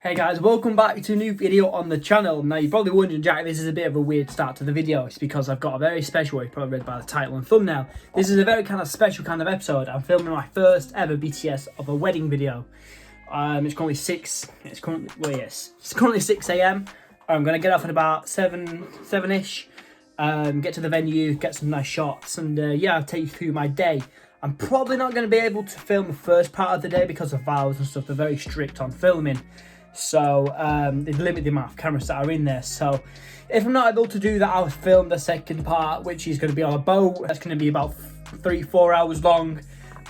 Hey guys, welcome back to a new video on the channel. Now you're probably wondering, Jack, this is a bit of a weird start to the video. It's because I've got a very special, you probably read by the title and thumbnail. This is a very kind of special kind of episode. I'm filming my first ever BTS of a wedding video. It's currently 6 a.m. I'm gonna get off at about 7ish, get to the venue, get some nice shots, and yeah, I'll take you through my day. I'm probably not going to be able to film the first part of the day because of vows and stuff. They're very strict on filming. So they limit the amount of cameras that are in there. So if I'm not able to do that, I'll film the second part, which is going to be on a boat. That's going to be about 3-4 hours long.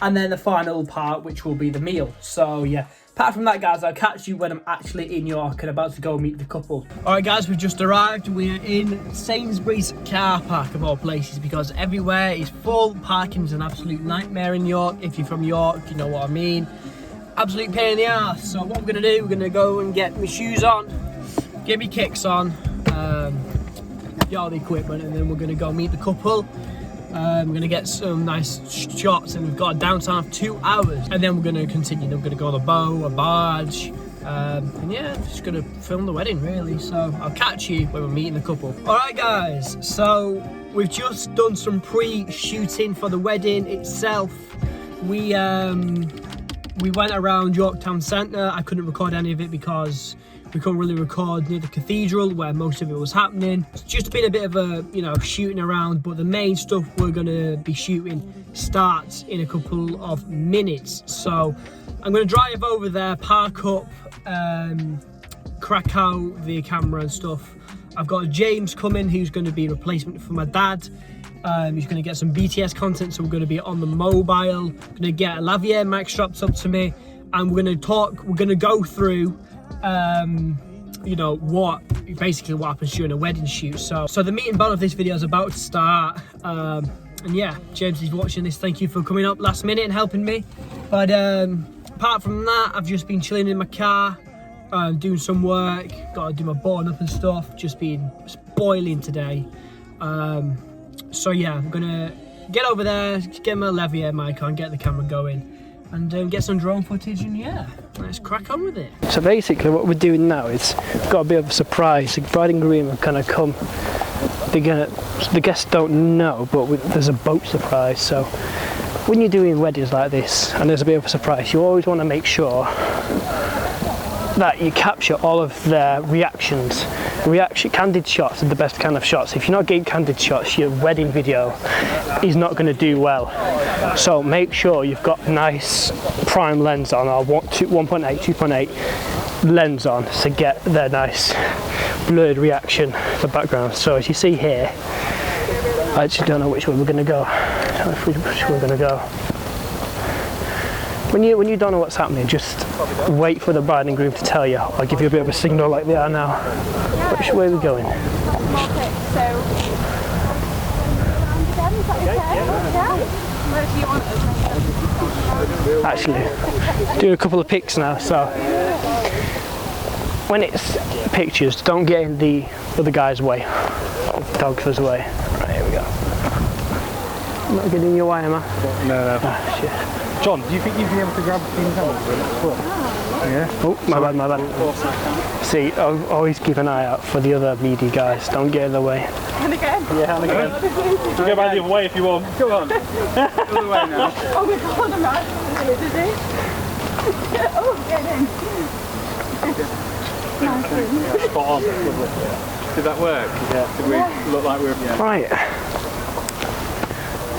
And then the final part, which will be the meal. So yeah, apart from that, guys, I'll catch you when I'm actually in York and about to go meet the couple. All right, guys, we've just arrived. We're in Sainsbury's car park of all places because everywhere is full. Parking is an absolute nightmare in York. If you're from York, you know what I mean. Absolute pain in the ass. So what we're gonna do, we're gonna go and get my shoes on, get my kicks on, get all the equipment, and then we're gonna go meet the couple. We're gonna get some nice shots, and we've got a downtime of 2 hours, and then we're gonna continue. Then we're gonna go on a boat, a barge, and yeah, just gonna film the wedding really. So I'll catch you when we're meeting the couple. All right, guys. So we've just done some pre-shooting for the wedding itself. We went around York Town Centre. I couldn't record any of it because we couldn't really record near the cathedral where most of it was happening. It's just been a bit of a, shooting around, but the main stuff we're gonna be shooting starts in a couple of minutes. So I'm gonna drive over there, park up, crack out the camera and stuff. I've got James coming, who's gonna be a replacement for my dad. He's going to get some BTS content, so we're going to be on the mobile. Going to get a lavalier mic strapped up to me, and we're going to talk. We're going to go through, what happens during a wedding shoot. So the meat and bone of this video is about to start. And yeah, James is watching this. Thank you for coming up last minute and helping me. But apart from that, I've just been chilling in my car, doing some work. Got to do my boarding up and stuff. Just been spoiling today. So yeah, I'm gonna get over there, get my lavalier mic on, get the camera going, and get some drone footage, and yeah, let's crack on with it. So basically what we're doing now is, we've got a bit of a surprise. The bride and groom have kind of come, the guests don't know, but there's a boat surprise. So when you're doing weddings like this, and there's a bit of a surprise, you always want to make sure that you capture all of their reactions. Candid shots are the best kind of shots. If you're not getting candid shots, your wedding video is not going to do well. So make sure you've got nice prime lens on, or 1.8, 2.8 lens on, to get their nice blurred reaction for background. So as you see here, I actually don't know which way we're going to go. I don't know which way we're going to go. When you don't know what's happening, just wait for the bride and groom to tell you. I'll give you a bit of a signal like they are now. Which way are we going? Actually, doing a couple of pics now, so when it's pictures, don't get in the other guy's way, the photographer's way. Right, here we go. I'm not getting in your way, am I? No. Ah, shit. John, do you think you'd be able to grab the camera? Yeah. Oh, my bad. See, always keep an eye out for the other media guys. Don't get in the way. And again? Yeah, and again. You can go back the other way if you want. Come on. The other way now. Oh my god, I'm right. Did he? Oh, get in. Spot on. Did that work? Yeah. Did we look like we were... Yeah. Right.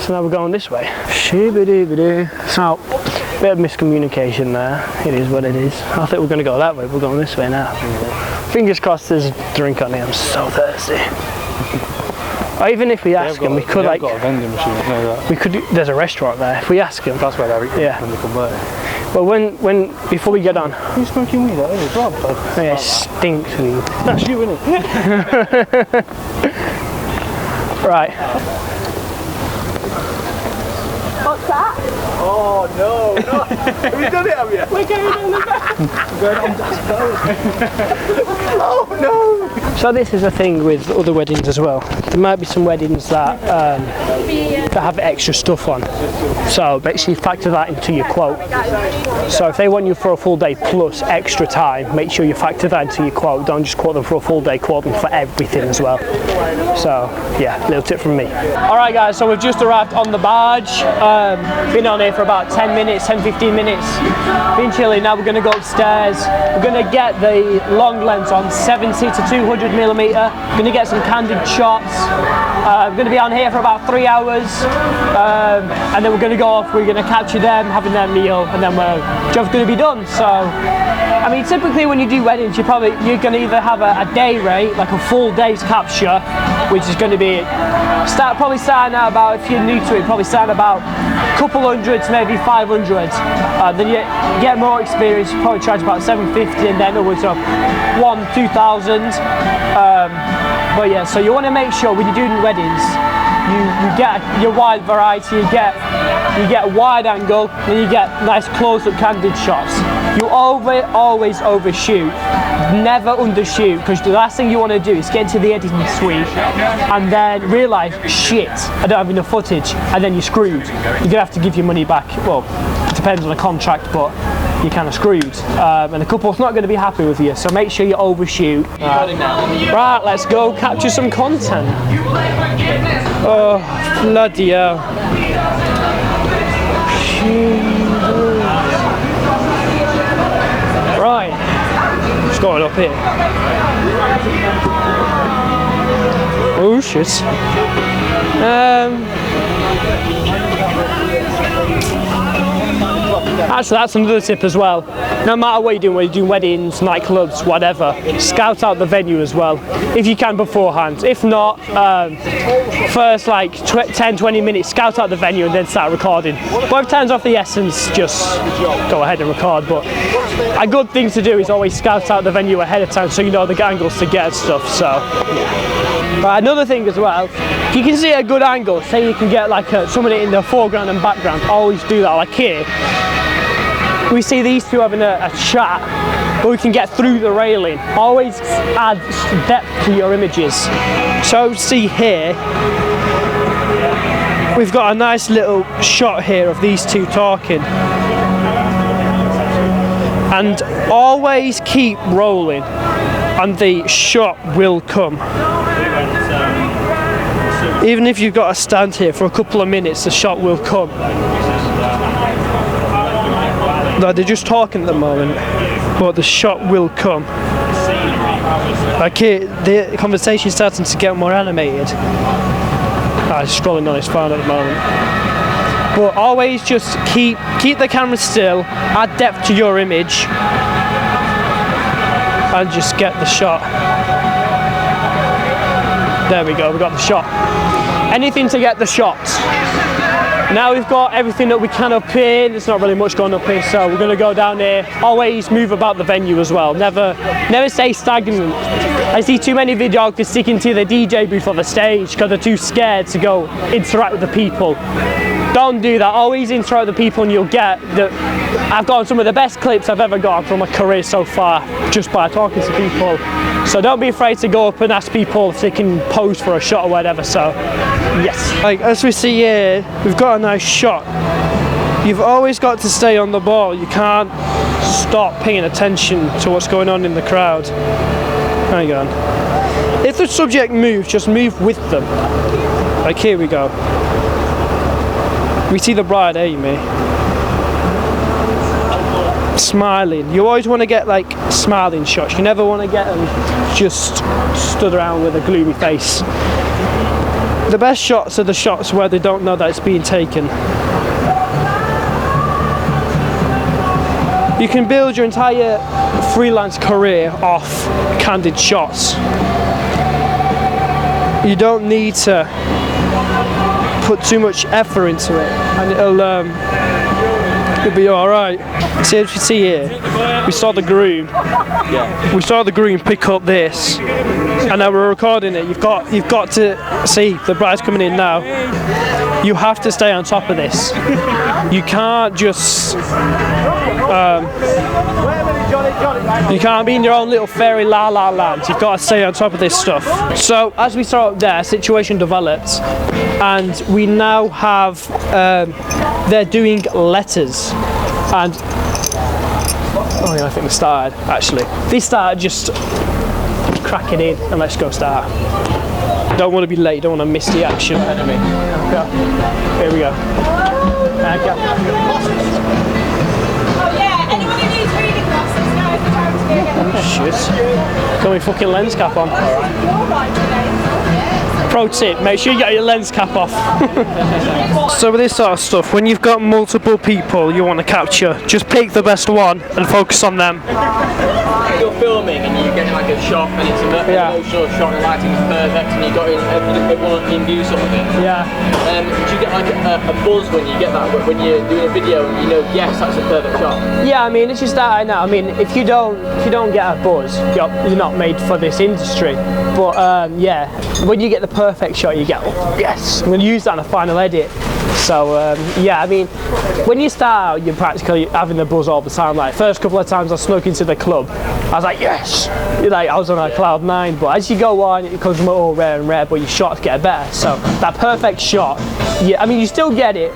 So now we're going this way. Shoo-ba-doo-ba-doo. So, bit of miscommunication there. It is what it is. I think we're going to go that way. We're going this way now. Fingers crossed there's a drink on me. I'm so thirsty. Or even if we ask them, we could like... got a vending machine, I know that. We could. There's a restaurant there. If we ask them... That's where they're eating when they come back. But before we get on... Are you smoking weed out here? Rob? Yeah, it stinks weed. That's you, isn't it? Right. What's that? Oh no, no. Have you done it, have you? We're going on the back. Going on Dad's boat. Oh no! So this is a thing with other weddings as well. There might be some weddings that have extra stuff on. So make sure you factor that into your quote. So if they want you for a full day plus extra time, make sure you factor that into your quote. Don't just quote them for a full day, quote them for everything as well. So yeah, little tip from me. Alright guys, so we've just arrived on the barge. Been on here for about 10 minutes, 10-15 minutes. Been chilling, now we're going to go upstairs. We're going to get the long lens on 70 to 200mm. Going to get some candid shots. We're going to be on here for about 3 hours. And then we're going to go off, we're going to capture them, having their meal, and then job's going to be done. So, I mean, typically when you do weddings, you're going to either have a day rate, like a full day's capture, which is going to be, probably starting out about, if you're new to it, probably starting about a couple hundred to maybe 500. Then you get more experience, you probably charge about 750 and then upwards of 2,000. But yeah, so you want to make sure when you're doing weddings, you get your wide variety, you get a wide angle, and you get nice close-up candid shots. You always overshoot, never undershoot, because the last thing you want to do is get into the editing suite and then realise, shit, I don't have enough footage, and then you're screwed. You're going to have to give your money back. Well, it depends on the contract, but you're kind of screwed. And the couple's not going to be happy with you, so make sure you overshoot. Right, let's go capture some content. Oh, bloody hell. Right, just going up here. Oh shit. Actually, that's another tip as well. No matter what you're doing, whether you're doing weddings, nightclubs, whatever, scout out the venue as well, if you can beforehand. If not, first like 10-20 minutes, scout out the venue and then start recording. But if time's off the essence, just go ahead and record. But a good thing to do is always scout out the venue ahead of time so you know the angles to get and stuff. So, right, another thing as well, if you can see a good angle, say you can get like somebody in the foreground and background, always do that. Like here, we see these two having a chat, but we can get through the railing. Always add depth to your images. So see here, we've got a nice little shot here of these two talking. And always keep rolling and the shot will come. Even if you've got to stand here for a couple of minutes, the shot will come. No, they're just talking at the moment, but the shot will come. Like here, the conversation's starting to get more animated. He's scrolling on his phone at the moment. But always just keep the camera still, add depth to your image, and just get the shot. There we go, we got the shot. Anything to get the shot. Now we've got everything that we can up here. There's not really much going up here, so we're going to go down here. Always move about the venue as well. Never stay stagnant. I see too many videographers sticking to the DJ booth or the stage because they're too scared to go interact with the people. Don't do that. Always interact with the people and you'll get that. I've gotten some of the best clips I've ever got from my career so far just by talking to people. So don't be afraid to go up and ask people if they can pose for a shot or whatever. So yes. Like as we see here, we've got a nice shot. You've always got to stay on the ball. You can't stop paying attention to what's going on in the crowd. Hang on. If the subject moves, just move with them. Like here we go. We see the bride, Amy, smiling. You always want to get like smiling shots. You never want to get them just stood around with a gloomy face. The best shots are the shots where they don't know that it's being taken. You can build your entire freelance career off candid shots. You don't need to put too much effort into it, and It'll be alright. See, as you see here, we saw the groom. Yeah. We saw the groom pick up this, and now we're recording it. You've got to see the bride's coming in now. You have to stay on top of this. You can't just. You can't be in your own little fairy la la land. You've got to stay on top of this stuff. So as we saw up there, situation developed, and we now have they're doing letters, and oh yeah, I think they started actually. They started just cracking in, and let's go start. Don't want to be late. Don't want to miss the action. Okay. Here we go. Shit. Got my fucking lens cap on. Pro tip, make sure you get your lens cap off. So with this sort of stuff, when you've got multiple people you want to capture, just pick the best one and focus on them. You're filming and you get like a shot and it's an emotional shot and the lighting is perfect and you got everyone in view sort of thing. Yeah. Do you get like a buzz when you get that, when you're doing a video and you know, yes, that's a perfect shot? Yeah, I mean, it's just that I know. I mean, if you don't get a buzz, you're not made for this industry. But yeah, when you get the perfect shot, you get, oh, yes, I'm going to use that in the final edit. So yeah, I mean, when you start out, you're practically having the buzz all the time. Like first couple of times I snuck into the club, I was like, yes, like I was on a cloud 9. But as you go on, it becomes more rare and rare. But your shots get better. So that perfect shot, yeah, I mean, you still get it.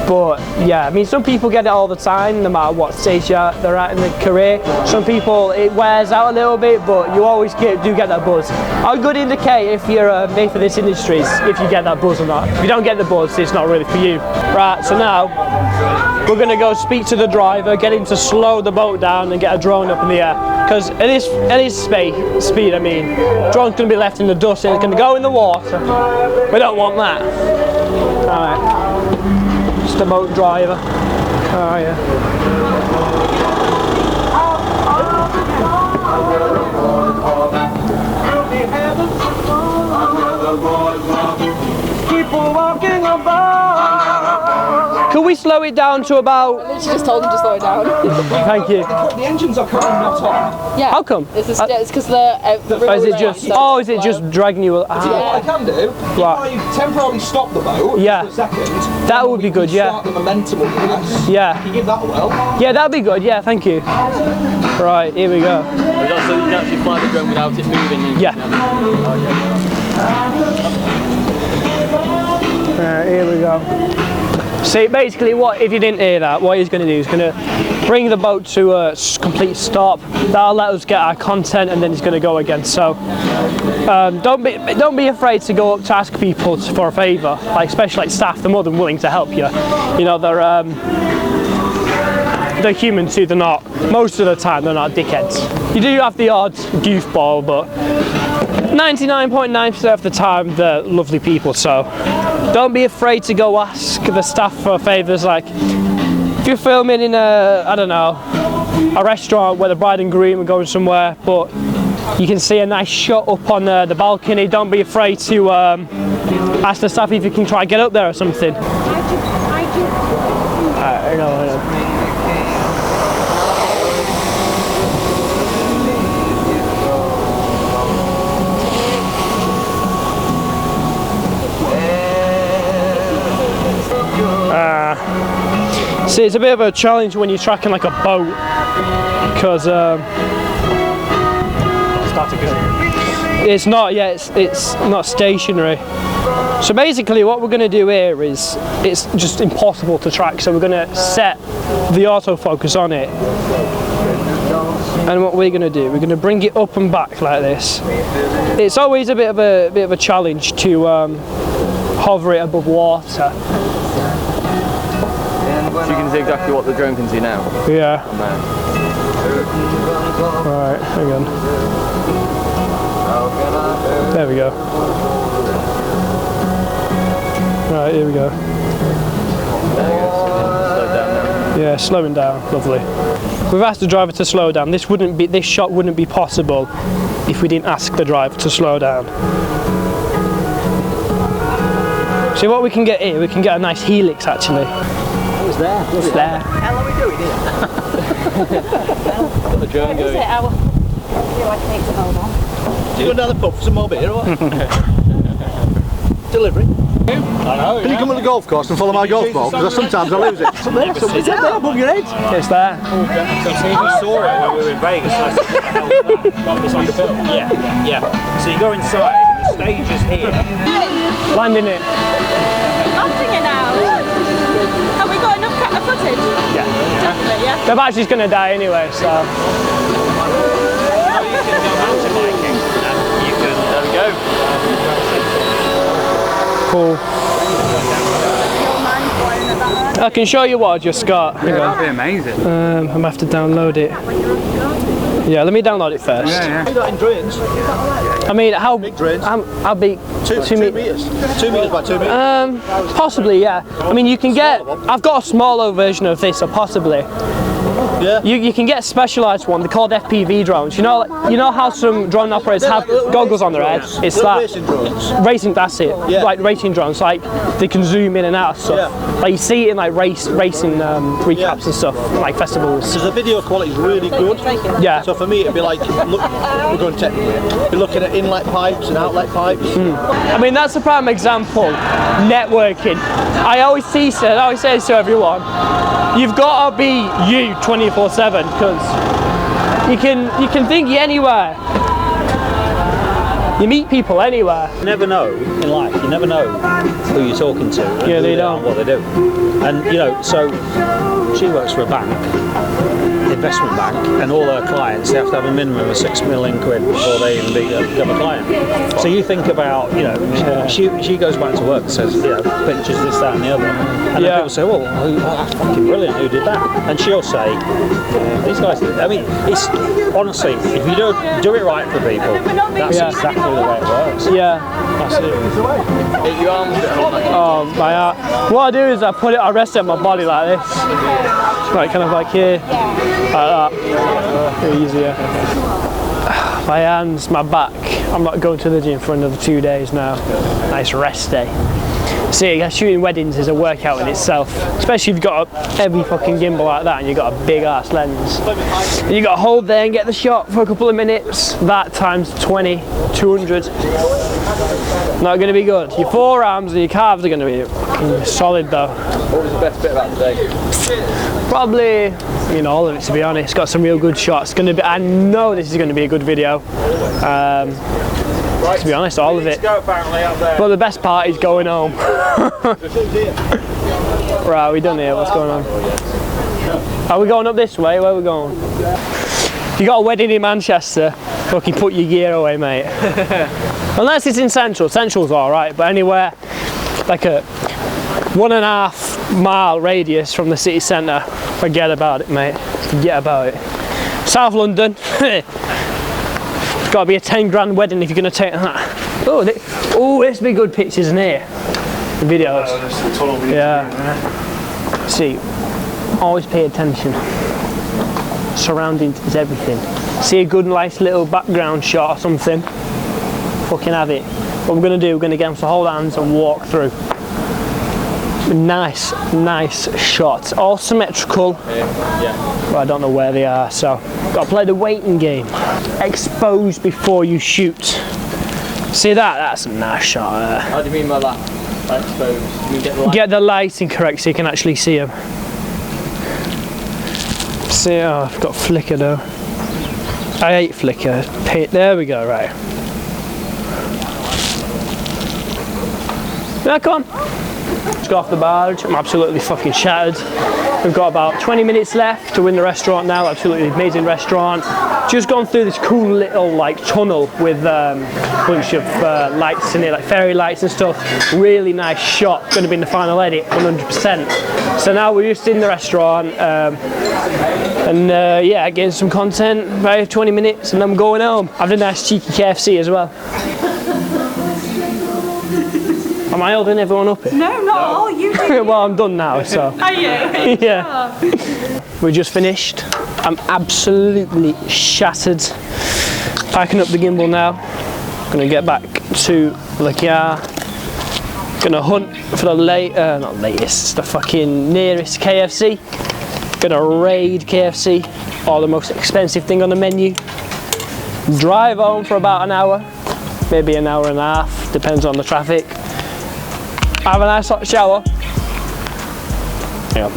But yeah, I mean, some people get it all the time, no matter what stage they're at in their career. Some people it wears out a little bit, but you always do get that buzz. A good indicator if you're made for this industry is if you get that buzz or not. If you don't get the buzz, it's not really for you. Right, so now we're gonna go speak to the driver, get him to slow the boat down and get a drone up in the air. Because at this speed, I mean, drone's gonna be left in the dust and it's gonna go in the water. We don't want that. All right. Just a boat driver. Oh yeah. People walking about. Can we slow it down to about? I literally just told him to slow it down. Thank you. The engines are currently not on. Yeah. How come? It's because the Is it just? Oh, is it just dragging you? What I can do, if I temporarily stop the boat for a second, that would be good. Yeah. Start the momentum of this. Yeah. You give that a whirl. Yeah, that'd be good. Yeah, thank you. Right, here we go. So you can actually fly the drone without it moving. Yeah. Right, here we go. See, basically, if you didn't hear that, what he's going to do is going to bring the boat to a complete stop. That'll let us get our content, and then he's going to go again. So, don't be afraid to go up to ask people for a favour. Like, especially like staff, they're more than willing to help you. You know, they're human too. They're not. Most of the time, they're not dickheads. You do have the odd goofball, but 99.9% of the time, they're lovely people. So. Don't be afraid to go ask the staff for favours. Like if you're filming in a restaurant where the bride and groom are going somewhere, but you can see a nice shot up on the balcony, don't be afraid to ask the staff if you can try to get up there or something. I know. See, it's a bit of a challenge when you're tracking like a boat, because it's not. Yeah, it's not stationary. So basically, what we're going to do here is it's just impossible to track. So we're going to set the autofocus on it, and what we're going to do, we're going to bring it up and back like this. It's always a bit of a challenge to hover it above water. So you can see exactly what the drone can see now? Yeah. Right, hang on. There we go. Right, here we go. Slow down now. Yeah, slowing down, lovely. We've asked the driver to slow down. This shot wouldn't be possible if we didn't ask the driver to slow down. See what we can get here, we can get a nice helix actually. there. It's there. How long are we doing here? Got the drone going. I take to hold on. Do you go down the pub for some more beer or what? Delivery. I know. Can you come on the golf course and follow my golf ball? Because sometimes I lose it. It's there, above your head. It's there. So we saw it when we were in Vegas. It's on the film. Yeah. So you go inside, and the stage is here. Landing it. Landing it now. Have we got enough footage? Yeah. Definitely, yeah. The battery's going to die anyway, so. You can go mountain biking, and you can go. Cool. I can show you what I just got. That'd be amazing. I'm gonna have to download it. Yeah, let me download it first. Yeah. You got in drains? I mean, how Big drains? How big? 2 metres. 2 metres by 2 metres. Possibly, yeah. I mean, you can get. I've got a smaller version of this, or possibly. Yeah. You can get a specialised one. They're called FPV drones. You know how some drone operators have goggles on their head. It's Little that racing drones. racing. That's it. Yeah. Like racing drones. Like they can zoom in and out of stuff. Yeah. Like you see it in like racing recaps and stuff, like festivals. Because the video quality is really good. Yeah. So for me, it'd be like, look, we're going technically. Be looking at inlet pipes and outlet pipes. I mean, that's a prime example. Networking. I always say this to everyone. You've got to be you 24/7 because you can think you're anywhere. You meet people anywhere. You never know in life. You never know who you're talking to. And Yeah, who they are don't. and what they do. And so she works for a bank, investment bank, and all her clients, they have to have a minimum of £6 million before they even become a client. So you think about, she goes back to work and says, pictures, this, that, and the other. And then people say, well, that's fucking brilliant, who did that? And she'll say, these guys did it. I mean, it's honestly, if you do it right for people, that's exactly the way it works. Yeah. That's it. Your arms a bit on that. Oh, my art. What I do is I rest it on my body like this. Like kind of like here. Like that. Easier. My hands, my back. I'm not going to the gym for another 2 days now. Nice rest day. See, shooting weddings is a workout in itself, especially if you've got a heavy fucking gimbal like that and you've got a big ass lens. And you got to hold there and get the shot for a couple of minutes. That times 20, 200. Not going to be good. Your forearms and your calves are going to be fucking solid though. What was the best bit about the day? Probably, all of it to be honest. Got some real good shots. I know this is going to be a good video. To be honest, all of it. But the best part is going home. Right, we done here? What's going on? Are we going up this way? Where are we going? If you got a wedding in Manchester, fucking put your gear away, mate. Unless it's in Central. Central's alright, but anywhere like a 1.5 mile radius from the city centre, forget about it, mate. Forget about it. South London. Got to be a 10 grand wedding if you're going to take that. Oh, this be good pictures in here. Videos. Yeah. See, always pay attention. Surroundings is everything. See a good, nice little background shot or something. Fucking have it. What we're going to do, we're going to get them to hold hands and walk through. Nice shots. All symmetrical. But I don't know where they are, so got to play the waiting game. Expose before you shoot. See that? That's a nice shot there. How do you mean by that? Expose? You mean Get the lighting correct so you can actually see them. See, I've got flicker though. I hate flicker. There we go, right. Yeah, come on. Let's go off the barge. I'm absolutely fucking shattered. We've got about 20 minutes left to win the restaurant now. Absolutely amazing restaurant. Just gone through this cool little tunnel with a bunch of lights in it, like fairy lights and stuff. Really nice shot. Going to be in the final edit, 100%. So now we're just in the restaurant getting some content. About 20 minutes and I'm going home. Having a nice cheeky KFC as well. Am I holding everyone up here? No, not all. You do. Well, I'm done now, so. Are you? Yeah. We just finished. I'm absolutely shattered. Packing up the gimbal now. Gonna get back to the car. Gonna hunt for the not latest, the fucking nearest KFC. Gonna raid KFC, or the most expensive thing on the menu. Drive home for about an hour, maybe an hour and a half, depends on the traffic. Have a nice hot shower. Yeah.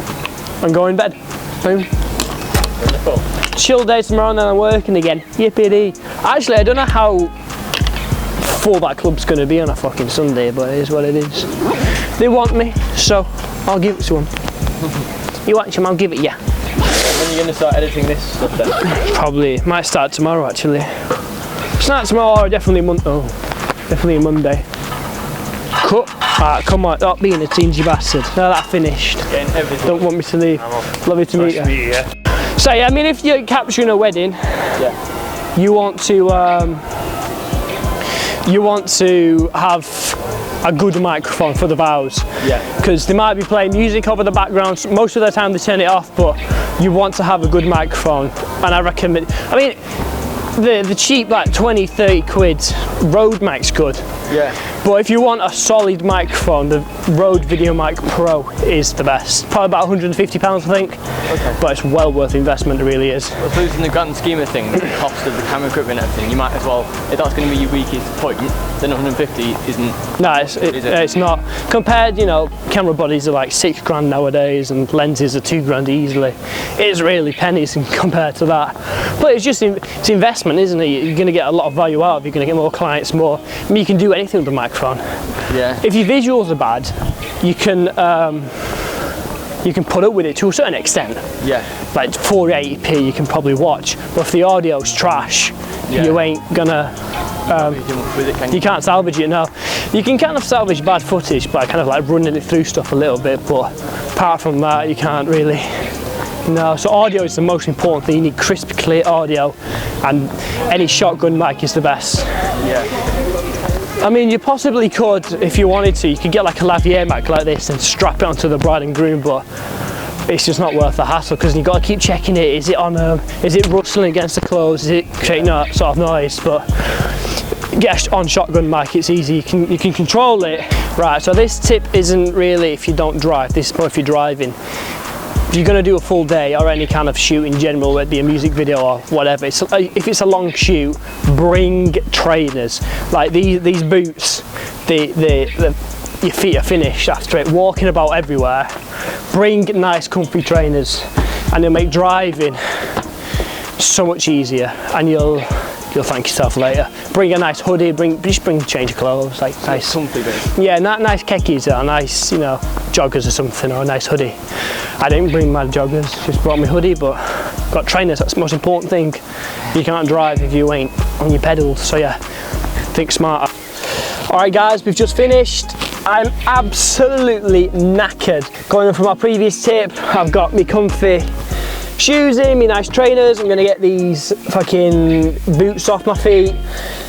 And go in bed. Boom. Wonderful. Chill day tomorrow and then I'm working again. Yippee-dee. Actually, I don't know how full that club's going to be on a fucking Sunday, but it is what it is. They want me, so I'll give it to them. You want him, I'll give it you. When are you going to start editing this stuff then? Probably, might start tomorrow actually. It's not tomorrow, definitely Monday. Cut. Alright, come on, stop being a teensy bastard. Now that finished. Getting everything. Don't want me to leave. Lovely to meet you. So yeah, I mean, if you're capturing a wedding, you want to have a good microphone for the vows. Yeah. Because they might be playing music over the background. Most of the time they turn it off, but you want to have a good microphone. And I recommend. I mean, the cheap like 20, 30 quid Rode mic's good. Yeah. But if you want a solid microphone, the Rode Video Mic Pro is the best. Probably about £150, I think. Okay. But it's well worth the investment, it really is. I suppose in the grand scheme of things, the cost of the camera equipment and everything, you might as well, if that's going to be your weakest point, then 150 isn't. No, it's not. Compared, you know, camera bodies are like £6 nowadays and lenses are £2 easily. It's really pennies compared to that. But it's just it's investment, isn't it? You're going to get a lot of value out of it. You're going to get more clients, more. I mean, you can do anything with the microphone. Yeah. If your visuals are bad, you can put up with it to a certain extent. Yeah. Like 480p you can probably watch, but if the audio's trash, you ain't gonna. You can't salvage it now. You can kind of salvage bad footage by kind of like running it through stuff a little bit, but apart from that, you can't really. No, so audio is the most important thing. You need crisp, clear audio, and any shotgun mic is the best. Yeah. I mean, you possibly could, if you wanted to, you could get like a lavalier mic like this and strap it onto the bride and groom, but it's just not worth the hassle because you've got to keep checking it. Is it on is it rustling against the clothes? Is it creating that sort of noise? But get on shotgun mic, it's easy. You can control it. Right, so this tip isn't really if you don't drive, this is more if you're driving. If you're going to do a full day or any kind of shoot in general, whether it be a music video or whatever, if it's a long shoot, bring trainers. Like these boots, your feet are finished after it, walking about everywhere. Bring nice comfy trainers and they'll make driving so much easier and you'll thank yourself later. Bring a nice hoodie, just bring a change of clothes, like nice comfy bit. Yeah, nice khakis or nice, you know, joggers or something, or a nice hoodie. I didn't bring my joggers, just brought my hoodie, but got trainers, that's the most important thing. You can't drive if you ain't on your pedals, so yeah, think smarter. Alright guys, we've just finished. I'm absolutely knackered. Going on from my previous tip, I've got me comfy shoes in, me nice trainers. I'm gonna get these fucking boots off my feet.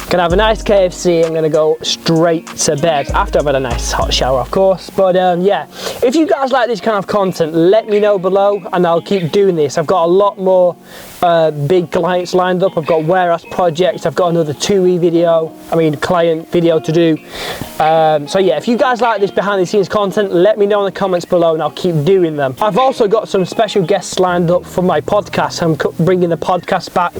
Gonna have a nice KFC. I'm gonna go straight to bed after I've had a nice hot shower, of course. But yeah, if you guys like this kind of content, let me know below and I'll keep doing this. I've got a lot more big clients lined up. I've got warehouse projects. I've got another client video to do. So yeah, if you guys like this behind the scenes content, let me know in the comments below and I'll keep doing them. I've also got some special guests lined up for my podcast. I'm bringing the podcast back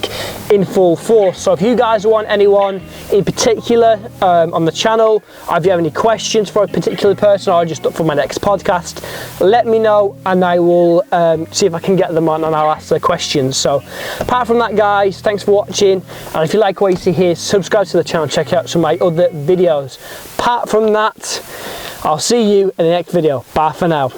in full force. So if you guys want anyone in particular on the channel, or if you have any questions for a particular person or just for my next podcast, let me know and I will see if I can get them on and I'll ask their questions. So apart from that guys, thanks for watching, and if you like what you see here, subscribe to the channel, check out some of my other videos. Apart from that, I'll see you in the next video. Bye for now.